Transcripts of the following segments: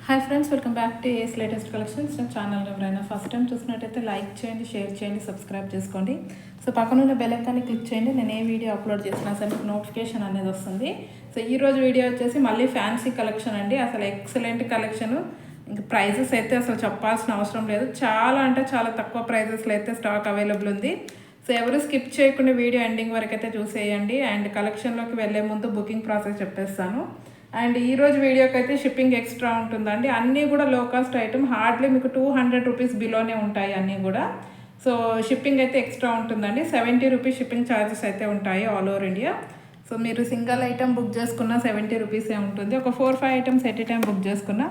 Hi friends, welcome back to ace latest collections. నా channel ఎవరైనా first time చూసినట్టయితే like చేయండి, షేర్ చేయండి, సబ్స్క్రైబ్ చేసుకోండి. సో పక్కన ఉన్న బెల్ ఐకాన్ని క్లిక్ చేయండి. నేను ఏ వీడియో అప్లోడ్ చేసినా సరే మీకు నోటిఫికేషన్ అనేది వస్తుంది. సో ఈరోజు వీడియో వచ్చేసి మళ్ళీ ఫ్యాన్సీ కలెక్షన్ అండి. అసలు ఎక్సలెంట్ కలెక్షన్. ఇంకా ప్రైజెస్ అయితే అసలు చెప్పాల్సిన అవసరం లేదు. చాలా అంటే చాలా తక్కువ ప్రైజెస్లో అయితే స్టాక్ అవైలబుల్ ఉంది. సో ఎవరు స్కిప్ చేయకుండా వీడియో ఎండింగ్ వరకు అయితే చూసేయండి. అండ్ కలెక్షన్లోకి వెళ్ళే ముందు బుకింగ్ ప్రాసెస్ చెప్పేస్తాను. అండ్ ఈరోజు వీడియోకి అయితే షిప్పింగ్ ఎక్స్ట్రా ఉంటుందండి. అన్నీ కూడా లో కాస్ట్ ఐటమ్, హార్డ్లీ మీకు 200 రూపీస్ బిలోనే ఉంటాయి అన్నీ కూడా. సో షిప్పింగ్ అయితే ఎక్స్ట్రా ఉంటుందండి. 70 రూపీస్ షిప్పింగ్ ఛార్జెస్ అయితే ఉంటాయి ఆల్ ఓవర్ ఇండియా. సో మీరు సింగిల్ ఐటమ్ బుక్ చేసుకున్న 70 రూపీసే ఉంటుంది. ఒక 4-5 ఐటమ్స్ ఎట్ టైం బుక్ చేసుకున్న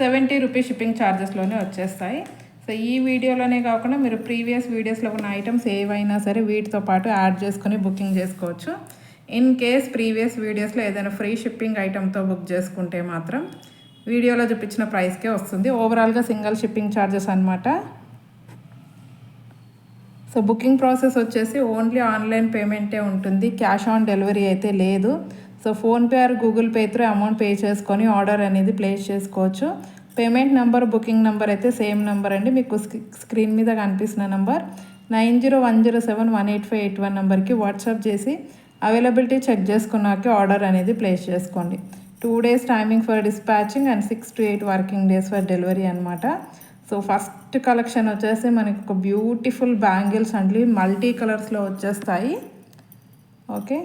70 రూపీస్ షిప్పింగ్ ఛార్జెస్లోనే వచ్చేస్తాయి. సో ఈ వీడియోలోనే కాకుండా మీరు ప్రీవియస్ వీడియోస్లో ఉన్న ఐటమ్స్ ఏవైనా సరే వీటితో పాటు యాడ్ చేసుకొని బుకింగ్ చేసుకోవచ్చు. ఇన్ కేస్ ప్రీవియస్ వీడియోస్లో ఏదైనా ఫ్రీ షిప్పింగ్ ఐటమ్తో బుక్ చేసుకుంటే మాత్రం వీడియోలో చూపించిన ప్రైస్కే వస్తుంది. ఓవరాల్గా సింగిల్ షిప్పింగ్ ఛార్జెస్ అనమాట. సో బుకింగ్ ప్రాసెస్ వచ్చేసి ఓన్లీ ఆన్లైన్ పేమెంటే ఉంటుంది. క్యాష్ ఆన్ డెలివరీ అయితే లేదు. So PhonePe are Google pay through amount pay చేసుకొని ఆర్డర్ అనేది ప్లేస్ చేసుకోవచ్చు. పేమెంట్ నెంబర్, బుకింగ్ నెంబర్ అయితే సేమ్ నెంబర్ అండి. మీకు స్క్రీన్ మీద కనిపిస్తున్న నెంబర్ 9010718581 నెంబర్కి వాట్సాప్ చేసి అవైలబిలిటీ చెక్ చేసుకున్నాకే ఆర్డర్ అనేది ప్లేస్ చేసుకోండి. 2 days timing for dispatching and 6 to 8 working days for delivery అనమాట. సో ఫస్ట్ కలెక్షన్ వచ్చేసి మనకి ఒక బ్యూటిఫుల్ బ్యాంగిల్స్ అండి, మల్టీ కలర్స్లో వచ్చేస్తాయి. ఓకే,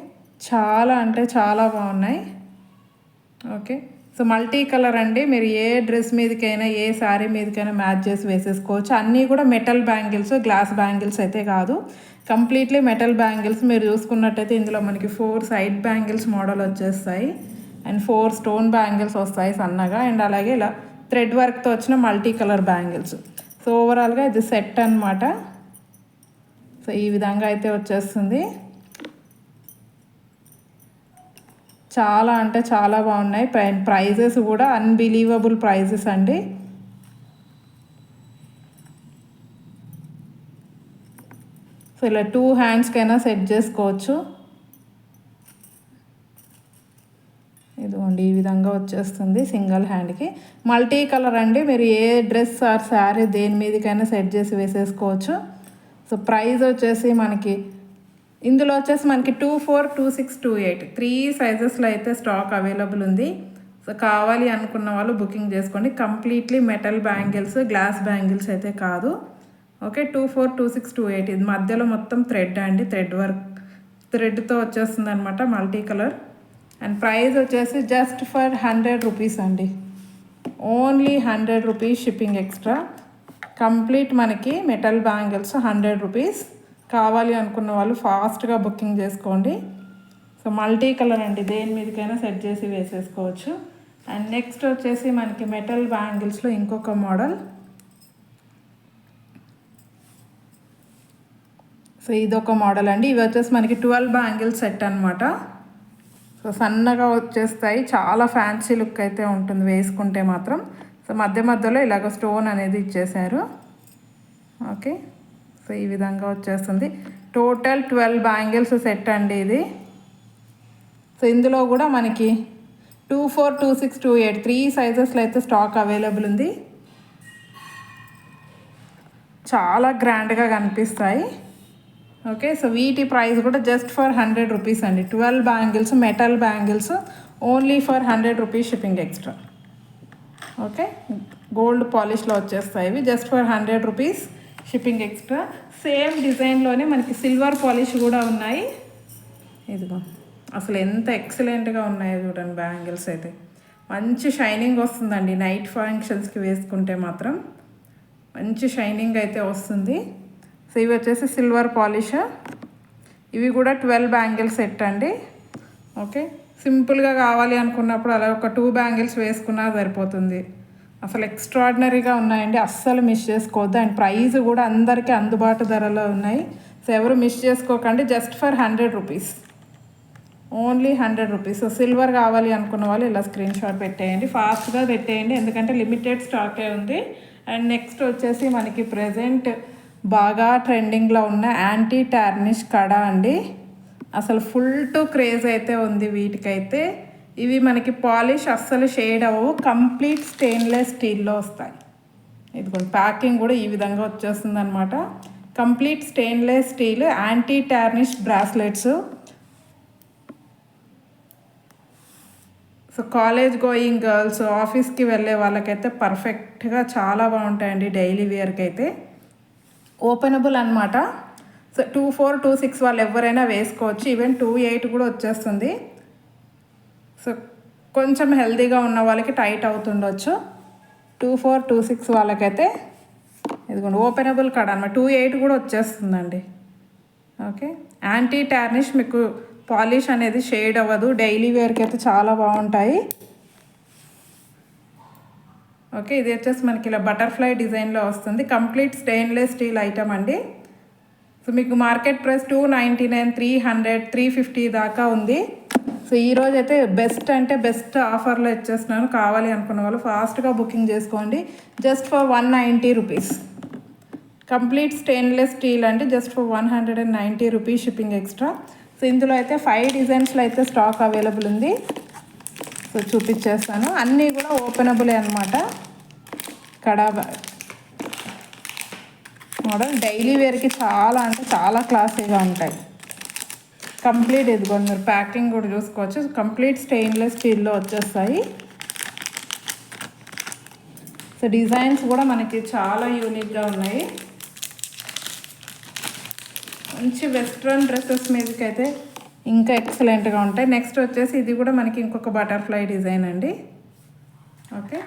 చాలా అంటే చాలా బాగున్నాయి. ఓకే, సో మల్టీ కలర్ అండి. మీరు ఏ డ్రెస్ మీదకైనా ఏ శారీ మీదకైనా మ్యాచ్ చేసి వేసేసుకోవచ్చు. అన్నీ కూడా మెటల్ బ్యాంగిల్స్, గ్లాస్ బ్యాంగిల్స్ అయితే కాదు, కంప్లీట్లీ మెటల్ బ్యాంగిల్స్. మీరు చూసుకున్నట్టయితే ఇందులో మనకి 4 సైడ్ బ్యాంగిల్స్ మోడల్ వచ్చేస్తాయి అండ్ 4 స్టోన్ బ్యాంగిల్స్ వస్తాయి సన్నగా. అండ్ అలాగే ఇలా థ్రెడ్ వర్క్తో వచ్చిన మల్టీ కలర్ బ్యాంగిల్స్. సో ఓవరాల్గా ఇది సెట్ అనమాట. సో ఈ విధంగా అయితే వచ్చేస్తుంది. చాలా అంటే చాలా బాగున్నాయి. ప్రైజెస్ కూడా అన్బిలీవబుల్ ప్రైజెస్ అండి. సో ఇలా 2 హ్యాండ్స్కైనా సెట్ చేసుకోవచ్చు. ఇదిగోండి ఈ విధంగా వచ్చేస్తుంది సింగిల్ హ్యాండ్కి. మల్టీ కలర్ అండి. మీరు ఏ డ్రెస్ ఆర్ శారీ దేని మీదకైనా సెట్ చేసి వేసేసుకోవచ్చు. సో ప్రైస్ వచ్చేసి మనకి ఇందులో వచ్చేసి మనకి 24, 26, 28 3 సైజెస్లో అయితే స్టాక్ అవైలబుల్ ఉంది. సో కావాలి అనుకున్న వాళ్ళు బుకింగ్ చేసుకోండి. Completely metal bangles, glass bangles అయితే కాదు. ఓకే, 24, 26, 28 ఇది మధ్యలో మొత్తం థ్రెడ్ అండి, థ్రెడ్ వర్క్, థ్రెడ్తో వచ్చేస్తుంది అనమాట, మల్టీ కలర్. అండ్ ప్రైస్ వచ్చేసి జస్ట్ ఫర్ 100 రూపీస్ అండి. Only 100 rupees shipping extra. Complete మనకి మెటల్ బ్యాంగిల్స్ 100 రూపీస్. కావాలి అనుకున్న వాళ్ళు ఫాస్ట్గా బుకింగ్ చేసుకోండి. సో మల్టీ కలర్ అండి, దేని మీదకైనా సెట్ చేసి వేసేసుకోవచ్చు. అండ్ నెక్స్ట్ వచ్చేసి మనకి మెటల్ బ్యాంగిల్స్లో ఇంకొక మోడల్. సో ఇదొక మోడల్ అండి. ఇవి వచ్చేసి మనకి 12 బ్యాంగిల్స్ సెట్ అనమాట. సో సన్నగా వచ్చేస్తాయి, చాలా ఫ్యాన్సీ లుక్ అయితే ఉంటుంది వేసుకుంటే మాత్రం. సో మధ్య మధ్యలో ఇలాగ స్టోన్ అనేది ఇచ్చేసారు. ఓకే, సో ఈ విధంగా వచ్చేస్తుంది. టోటల్ 12 బ్యాంగిల్స్ సెట్ అండి ఇది. సో ఇందులో కూడా మనకి 24, 26, 28 3 సైజెస్లో అయితే స్టాక్ అవైలబుల్ ఉంది. చాలా గ్రాండ్గా కనిపిస్తాయి. ఓకే, సో వీటి ప్రైస్ కూడా జస్ట్ ఫర్ 100 రూపీస్ అండి. 12 bangles, metal bangles, only for 100 rupees shipping extra. Okay, gold పాలిష్లో వచ్చేస్తాయి ఇవి, just for 100 rupees shipping extra. Same డిజైన్లోనే మనకి సిల్వర్ పాలిష్ కూడా ఉన్నాయి. ఇదిగో అసలు ఎంత ఎక్సలెంట్గా ఉన్నాయో చూడండి. బ్యాంగిల్స్ అయితే మంచి షైనింగ్ వస్తుందండి. నైట్ ఫంక్షన్స్కి వేసుకుంటే మాత్రం మంచి షైనింగ్ అయితే వస్తుంది. సో ఇవి వచ్చేసి సిల్వర్ పాలిష్. ఇవి కూడా 12 బ్యాంగిల్స్ సెట్ అండి. ఓకే, సింపుల్గా కావాలి అనుకున్నప్పుడు అలా ఒక 2 బ్యాంగిల్స్ వేసుకున్నా సరిపోతుంది. అసలు ఎక్స్ట్రాడినరీగా ఉన్నాయండి, అస్సలు మిస్ చేసుకోవద్దు. అండ్ ప్రైస్ కూడా అందరికీ అందుబాటు ధరలో ఉన్నాయి. సో ఎవరు మిస్ చేసుకోకండి. Just for 100 rupees, only 100 rupees. So silver కావాలి అనుకున్న వాళ్ళు ఇలా స్క్రీన్ షాట్ పెట్టేయండి, ఫాస్ట్గా పెట్టేయండి, ఎందుకంటే లిమిటెడ్ స్టాకే ఉంది. అండ్ నెక్స్ట్ వచ్చేసి మనకి ప్రెజెంట్ బాగా ట్రెండింగ్లో ఉన్న యాంటీ టార్నిష్ కడా అండి. అసలు ఫుల్ టు క్రేజ్ అయితే ఉంది వీటికైతే. ఇవి మనకి పాలిష్ అస్సలు షేడ్ అవ్వవు, కంప్లీట్ స్టెయిన్లెస్ స్టీల్లో వస్తాయి. ఇదిగోండి ప్యాకింగ్ కూడా ఈ విధంగా వచ్చేస్తుంది అనమాట. Complete stainless steel, anti tarnish bracelets. So college going girls, ఆఫీస్కి వెళ్ళే వాళ్ళకైతే పర్ఫెక్ట్గా చాలా బాగుంటాయండి డైలీ వేర్కి అయితే. ఓపెనబుల్ అనమాట. సో 24, 26 వాళ్ళు ఎవరైనా వేసుకోవచ్చు. ఈవెన్ 28 కూడా వచ్చేస్తుంది. సో కొంచెం హెల్తీగా ఉన్న వాళ్ళకి టైట్ అవుతుండొచ్చు. 24, 26 వాళ్ళకైతే ఇదిగోండి ఓపెనబుల్ కాడ అనమాట. 28 కూడా వచ్చేస్తుందండి. ఓకే, యాంటీ టార్నిష్, మీకు పాలిష్ అనేది షేడ్ అవ్వదు, డైలీ వేర్కి అయితే చాలా బాగుంటాయి. ఓకే, ఇది వచ్చేసి మనకి ఇలా బటర్ఫ్లై డిజైన్లో వస్తుంది. కంప్లీట్ స్టెయిన్లెస్ స్టీల్ ఐటమ్ అండి. సో మీకు మార్కెట్ ప్రైస్ 299, 300, 350 దాకా ఉంది. సో ఈరోజు అయితే బెస్ట్ అంటే బెస్ట్ ఆఫర్లో ఇచ్చేస్తున్నాను. కావాలి అనుకున్న వాళ్ళు ఫాస్ట్గా బుకింగ్ చేసుకోండి. Just for 190 rupees. Complete stainless steel అంటే just for 190 rupees shipping extra. So ఇందులో అయితే 5 డిజైన్స్లో అయితే స్టాక్ అవైలబుల్ ఉంది. సో చూపించేస్తాను. అన్నీ కూడా ఓపెనబులే అనమాట. కడా మోడల్ డైలీ వేర్కి చాలా అంటే చాలా క్లాసీగా ఉంటాయి. కంప్లీట్ ఇదిగోండి మీరు ప్యాకింగ్ కూడా చూసుకోవచ్చు. కంప్లీట్ స్టెయిన్లెస్ స్టీల్లో వచ్చేస్తాయి. సో డిజైన్స్ కూడా మనకి చాలా యూనిక్గా ఉన్నాయి. మంచి వెస్ట్రన్ డ్రెస్సెస్ మీదకి అయితే ఇంకా ఎక్సలెంట్గా ఉంటాయి. నెక్స్ట్ వచ్చేసి ఇది కూడా మనకి ఇంకొక బటర్ఫ్లై డిజైన్ అండి. ఓకే,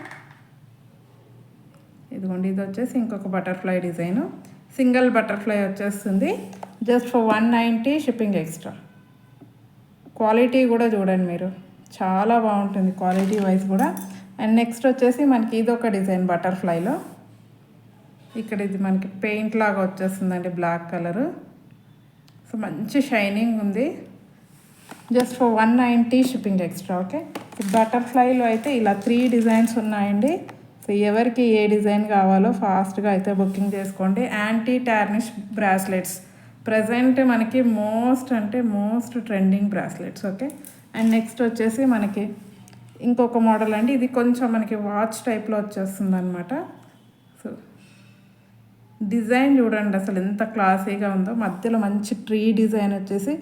ఇదిగోండి ఇది వచ్చేసి ఇంకొక బటర్ఫ్లై డిజైను. సింగిల్ బటర్ఫ్లై వచ్చేస్తుంది. Just for 190 shipping extra. Quality కూడా చూడండి మీరు, చాలా బాగుంటుంది క్వాలిటీ వైజ్ కూడా. అండ్ నెక్స్ట్ వచ్చేసి మనకి ఇది ఒక డిజైన్ బటర్ఫ్లైలో. ఇక్కడ ఇది మనకి పెయింట్ లాగా వచ్చేస్తుందండి, బ్లాక్ కలరు. సో మంచి షైనింగ్ ఉంది. Just for 190 shipping extra. Okay, బటర్ఫ్లైలో అయితే ఇలా 3 డిజైన్స్ ఉన్నాయండి. సో ఎవరికి ఏ డిజైన్ కావాలో ఫాస్ట్గా అయితే బుకింగ్ చేసుకోండి. యాంటీ టార్నిష్ బ్రాస్లెట్స్ ప్రజెంట్ మనకి most trending bracelets. Okay, and next వచ్చేసి మనకి ఇంకొక మోడల్ అండి. ఇది కొంచెం మనకి వాచ్ టైప్లో వచ్చేస్తుంది అనమాట. సో డిజైన్ చూడండి అసలు ఎంత క్లాసీగా ఉందో. మధ్యలో మంచి ట్రీ డిజైన్ వచ్చేసి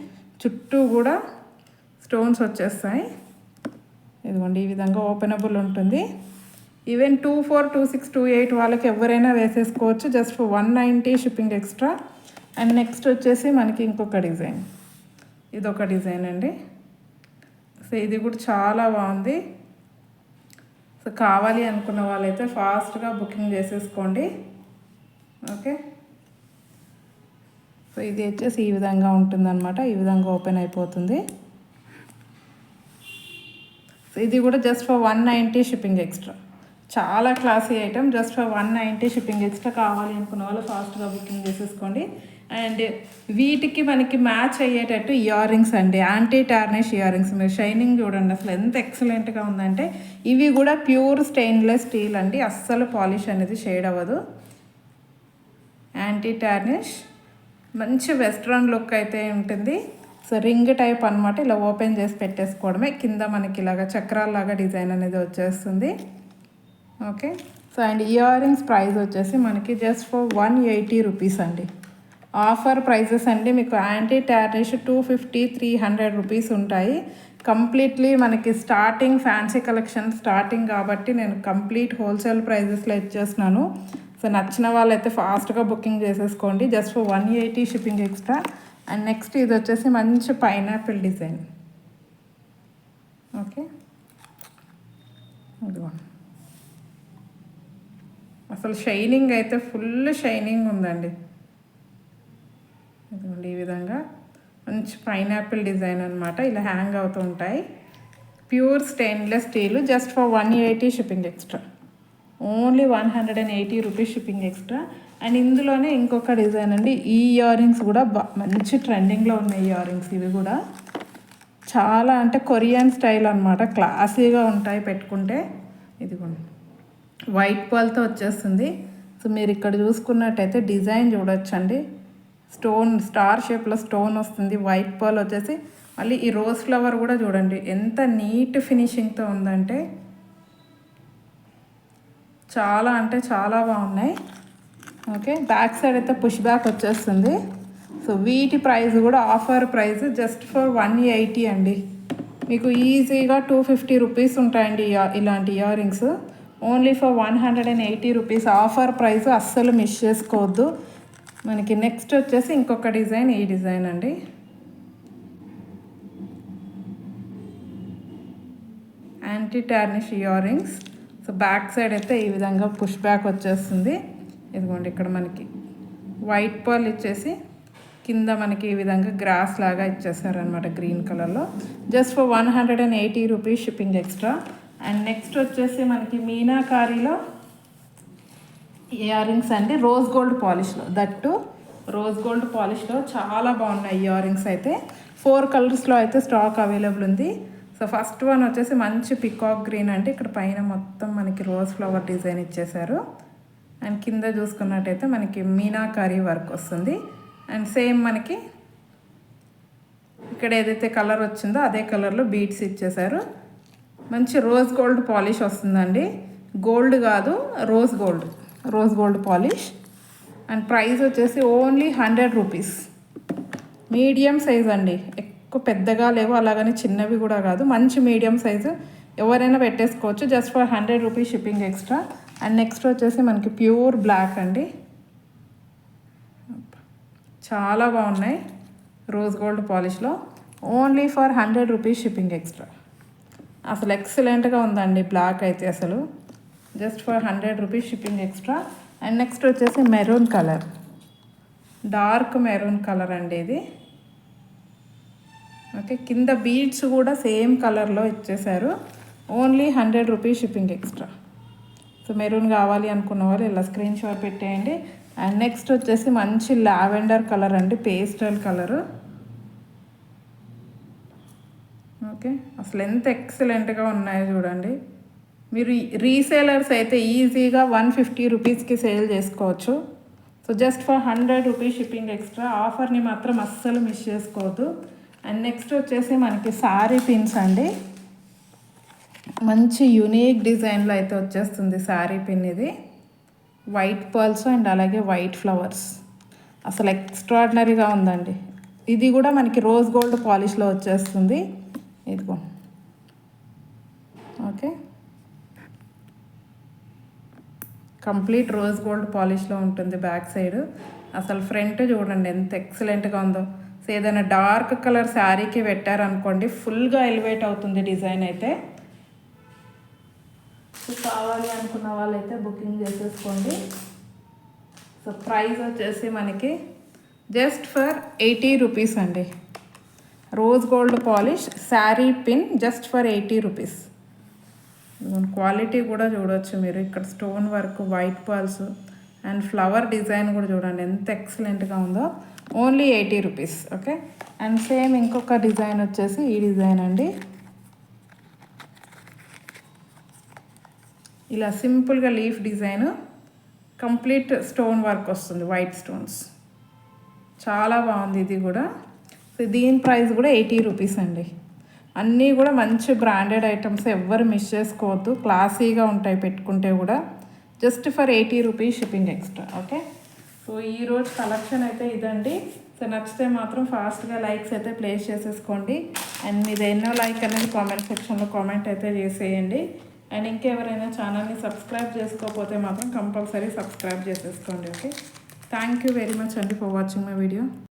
చుట్టూ కూడా స్టోన్స్ వచ్చేస్తాయి. ఇదిగోండి ఈ విధంగా ఓపెనబుల్ ఉంటుంది. ఈవెన్ 24, 26, 28 వాళ్ళకి ఎవరైనా వేసేసుకోవచ్చు. Just for 190 shipping extra. And next వచ్చేసి మనకి ఇంకొక డిజైన్, ఇదొక డిజైన్ అండి. సో ఇది కూడా చాలా బాగుంది. సో కావాలి అనుకున్న వాళ్ళైతే ఫాస్ట్గా బుకింగ్ చేసేసుకోండి. ఓకే, సో ఇది వచ్చేసి ఈ విధంగా ఉంటుందన్నమాట. ఈ విధంగా ఓపెన్ అయిపోతుంది. సో ఇది కూడా జస్ట్ ఫర్ 190 షిప్పింగ్ ఎక్స్ట్రా. చాలా classy item. Just for 190 shipping extra. కావాలి అనుకున్న వాళ్ళు ఫాస్ట్గా బుకింగ్ చేసేసుకోండి. అండ్ వీటికి మనకి మ్యాచ్ అయ్యేటట్టు ఇయర్ రింగ్స్ అండి, యాంటీ టార్నిష్ ఇయర్ రింగ్స్. మీరు షైనింగ్ చూడండి అసలు ఎంత ఎక్సలెంట్గా ఉందంటే. ఇవి కూడా ప్యూర్ స్టెయిన్లెస్ స్టీల్ అండి, అస్సలు పాలిష్ అనేది షేడ్ అవ్వదు. యాంటీ టార్నిష్, మంచి వెస్ట్రన్ లుక్ అయితే ఉంటుంది. సో రింగ్ టైప్ అనమాట. ఇలా ఓపెన్ చేసి పెట్టేసుకోవడమే. కింద మనకి ఇలాగ చక్రాల్లాగా డిజైన్ అనేది వచ్చేస్తుంది. Okay, so and ear rings price వచ్చేసి మనకి జస్ట్ ఫర్ 180 రూపీస్ అండి. ఆఫర్ ప్రైజెస్ అండి. మీకు యాంటీ టార్నిష్ 250, 300 రూపీస్ ఉంటాయి. కంప్లీట్లీ మనకి స్టార్టింగ్ ఫ్యాన్సీ కలెక్షన్ స్టార్టింగ్ కాబట్టి నేను కంప్లీట్ హోల్సేల్ ప్రైజెస్లో ఇచ్చేస్తున్నాను. సో నచ్చిన వాళ్ళైతే ఫాస్ట్గా బుకింగ్ చేసేసుకోండి. Just for 180 shipping extra. And next ఇది వచ్చేసి మంచి పైనాపిల్ డిజైన్. ఓకే, ఇదిగోండి అసలు షైనింగ్ అయితే ఫుల్ షైనింగ్ ఉందండి. ఇదిగోండి ఈ విధంగా మంచి పైనాపిల్ డిజైన్ అనమాట. ఇలా హ్యాంగ్ అవుతూ ఉంటాయి. Pure stainless steel. Just for 180 shipping extra. Only 180 rupees shipping extra. And ఇందులోనే ఇంకొక డిజైన్ అండి. ఈ ఇయర్ రింగ్స్ కూడా మంచి ట్రెండింగ్లో ఉన్నాయి ఇయర్ రింగ్స్. ఇవి కూడా చాలా అంటే కొరియన్ స్టైల్ అనమాట. క్లాసీగా ఉంటాయి పెట్టుకుంటే. ఇదిగోండి వైట్ పర్ల్తో వచ్చేస్తుంది. సో మీరు ఇక్కడ చూసుకున్నట్టయితే డిజైన్ చూడొచ్చండి. స్టోన్ స్టార్ షేప్లో స్టోన్ వస్తుంది. వైట్ పర్ల్ వచ్చేసి మళ్ళీ ఈ రోజ్ ఫ్లవర్ కూడా చూడండి ఎంత నీట్ ఫినిషింగ్తో ఉందంటే చాలా అంటే చాలా బాగున్నాయి. ఓకే, బ్యాక్ సైడ్ అయితే పుష్ బ్యాక్ వచ్చేస్తుంది. సో వీటి ప్రైస్ కూడా ఆఫర్ ప్రైస్ జస్ట్ ఫర్ 180 అండి. మీకు ఈజీగా 250 రూపీస్ ఉంటాయండి ఇలాంటి ear rings. Only for 180 rupees offer price, అస్సలు మిస్ చేసుకోవద్దు. మనకి నెక్స్ట్ వచ్చేసి ఇంకొక డిజైన్, ఈ డిజైన్ అండి. Anti tarnish ear rings. So back side అయితే ఈ విధంగా పుష్ బ్యాక్ వచ్చేస్తుంది. ఇదిగోండి ఇక్కడ మనకి వైట్ పర్ల్ ఇచ్చేసి కింద మనకి ఈ విధంగా గ్రాస్ లాగా ఇచ్చేసారనమాట గ్రీన్ కలర్లో. Just for 180 rupees shipping extra. And next వచ్చేసి మనకి మీనాకారీలో ఇయర్ రింగ్స్ అండి, రోజ్ గోల్డ్ పాలిష్లో. దట్టు రోజ్ గోల్డ్ పాలిష్లో చాలా బాగున్నాయి ఇయర్ రింగ్స్ అయితే. 4 కలర్స్లో అయితే స్టాక్ అవైలబుల్ ఉంది. సో ఫస్ట్ వన్ వచ్చేసి మంచి పికాక్ గ్రీన్ అంటే ఇక్కడ పైన మొత్తం మనకి రోజ్ ఫ్లవర్ డిజైన్ ఇచ్చేసారు. అండ్ కింద చూసుకున్నట్టయితే మనకి మీనాకారీ వర్క్ వస్తుంది. అండ్ సేమ్ మనకి ఇక్కడ ఏదైతే కలర్ వచ్చిందో అదే కలర్లో బీడ్స్ ఇచ్చేసారు. మంచి రోజ్ గోల్డ్ పాలిష్ వస్తుందండి, గోల్డ్ కాదు rose gold polish. And price వచ్చేసి ఓన్లీ 100 రూపీస్. మీడియం సైజ్ అండి, ఎక్కువ పెద్దగా లేవు అలాగని చిన్నవి కూడా కాదు, మంచి మీడియం సైజు ఎవరైనా పెట్టేసుకోవచ్చు. Just for 100 rupees shipping extra. And next వచ్చేసి మనకి ప్యూర్ బ్లాక్ అండి, చాలా బాగున్నాయి రోజ్ గోల్డ్ పాలిష్లో. Only for 100 rupees shipping extra. అసలు ఎక్సలెంట్గా ఉందండి బ్లాక్ అయితే అసలు. Just for 100 rupees shipping extra. And next వచ్చేసి maroon colour, dark maroon colour అండి ఇది. ఓకే, కింద బీడ్స్ కూడా సేమ్ కలర్లో ఇచ్చేసారు. Only 100 rupees shipping extra. So maroon కావాలి అనుకున్న వాళ్ళు ఇలా స్క్రీన్ షాట్ పెట్టేయండి. అండ్ నెక్స్ట్ వచ్చేసి మంచి లావెండర్ కలర్ అండి, పేస్టల్ కలరు. ఓకే, అసలు ఎంత ఎక్సలెంట్గా ఉన్నాయో చూడండి. మీరు రీసేలర్స్ అయితే ఈజీగా 150 రూపీస్కి సేల్ చేసుకోవచ్చు. So just for 100 rupees shipping extra. ఆఫర్ని మాత్రం అస్సలు మిస్ చేసుకోవద్దు. అండ్ నెక్స్ట్ వచ్చేసి మనకి సారీ పిన్స్ అండి, మంచి యునీక్ డిజైన్లో అయితే వచ్చేస్తుంది సారీ పిన్. ఇది వైట్ పర్ల్స్ అండ్ అలాగే వైట్ ఫ్లవర్స్, అసలు ఎక్స్ట్రాడినరీగా ఉందండి. ఇది కూడా మనకి రోజ్ గోల్డ్ పాలిష్లో వచ్చేస్తుంది. ఇదిగో ఓకే, కంప్లీట్ రోజ్ గోల్డ్ పాలిష్లో ఉంటుంది బ్యాక్ సైడ్. అసలు ఫ్రంట్ చూడండి ఎంత ఎక్సలెంట్గా ఉందో. సో ఏదైనా డార్క్ కలర్ శారీకి పెట్టారనుకోండి ఫుల్గా ఎలివేట్ అవుతుంది డిజైన్ అయితే. సో కావాలి అనుకున్న వాళ్ళైతే బుకింగ్ చేసేసుకోండి. సో ప్రైస్ వచ్చేసి మనకి జస్ట్ ఫర్ 80 రూపీస్ అండి. Rose gold polish sari pin just for 80 rupees. Quality కూడా చూడవచ్చు మీరు. ఇక్కడ stone work, white pearls and flower design కూడా చూడండి ఎంత ఎక్సలెంట్గా ఉందో. Only 80 rupees. Okay, and same ఇంకొక డిజైన్ వచ్చేసి ఈ డిజైన్ అండి. ఇలా సింపుల్గా leaf design, complete stone work వస్తుంది, వైట్ స్టోన్స్. చాలా బాగుంది ఇది కూడా. సో దీని ప్రైస్ కూడా 80 రూపీస్ అండి. అన్నీ కూడా మంచి బ్రాండెడ్ ఐటమ్స్, ఎవ్వరు మిస్ చేసుకోవద్దు, క్లాసీగా ఉంటాయి పెట్టుకుంటే కూడా. Just for 80 rupees shipping extra. Okay, so ఈరోజు కలెక్షన్ అయితే ఇదండి. సో నచ్చితే మాత్రం ఫాస్ట్గా లైక్స్ అయితే ప్లేస్ చేసేసుకోండి. అండ్ మీది ఎన్నో లైక్ అనేది కామెంట్ సెక్షన్లో కామెంట్ అయితే చేసేయండి. అండ్ ఇంకెవరైనా ఛానల్ని సబ్స్క్రైబ్ చేసుకోకపోతే మాత్రం కంపల్సరీ సబ్స్క్రైబ్ చేసేసుకోండి. Okay, thank you very much అండి ఫర్ వాచింగ్ మై వీడియో.